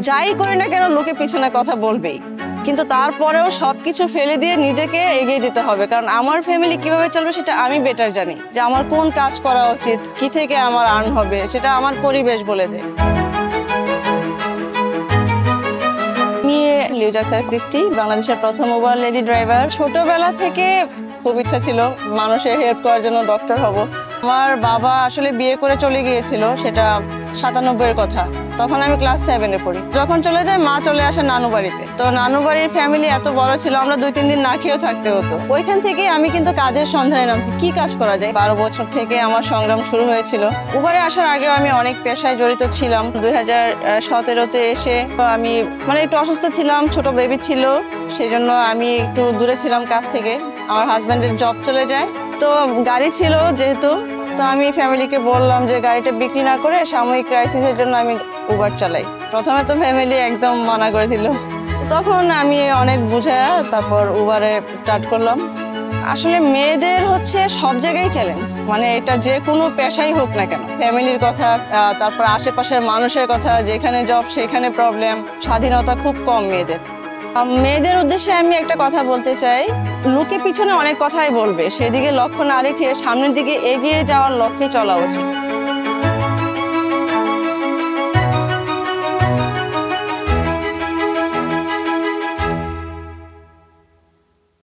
যাই করি না কেন লোকে পিছনে কথা বলবেই, কিন্তু তারপরেও সবকিছু ফেলে দিয়ে নিজেকে এগিয়ে যেতে হবে। কারণ আমার ফ্যামিলি কিভাবে চলবে সেটা আমি বেটার জানি, যে আমার কোন কাজ করা উচিত, কি থেকে আমার আর্ন হবে, সেটা আমার পরিবেশ বলে দেয়। আমি লিজা আক্তার ক্রিস্টি, বাংলাদেশের প্রথম উবার লেডি ড্রাইভার। ছোটবেলা থেকে খুব ইচ্ছা ছিল মানুষের হেল্প করার জন্য ডক্টর হব। আমার বাবা আসলে বিয়ে করে চলে গিয়েছিল, সেটা 97-এর কথা। তখন আমি ক্লাস 7-এ পড়ি। যখন চলে যায় মা চলে আসে নানু বাড়িতে। তো নানু বাড়ির ফ্যামিলি এত বড় ছিল, আমরা 2-3 দিন না খেয়েও থাকতে হতো। ওইখান থেকে আমি কিন্তু কাজের সন্ধানে নামছি, কি কাজ করা যায়। 12 বছর থেকে আমার সংগ্রাম শুরু হয়েছিল। উবারে আসার আগেও আমি অনেক পেশায় জড়িত ছিলাম। 2017-তে এসে আমি একটু অসুস্থ ছিলাম, ছোট বেবি ছিল, সেই জন্য আমি একটু দূরে ছিলাম কাজ থেকে। আমার হাজব্যান্ডের জব চলে যায়, তো গাড়ি ছিল যেহেতু, তো আমি ফ্যামিলিকে বললাম যে গাড়িটা বিক্রি না করে সাময়িক ক্রাইসিসের জন্য আমি উবার চালাই। প্রথমে তো ফ্যামিলি একদম মানা করে দিল, তখন আমি অনেক বুঝায় তারপর উবারে স্টার্ট করলাম। আসলে মেয়েদের হচ্ছে সব জায়গায় চ্যালেঞ্জ, এটা যে কোনো পেশাই হোক না কেন, ফ্যামিলির কথা, তারপর আশেপাশের মানুষের কথা, যেখানে জব সেখানে প্রবলেম, স্বাধীনতা খুব কম মেয়েদের। মেয়েদের উদ্দেশ্যে আমি একটা কথা বলতে চাই, লোকে পিছনে অনেক কথাই বলবে, সেদিকে লক্ষ্য না রেখে সামনের দিকে এগিয়ে যাওয়ার লক্ষ্যে চলা উচিত।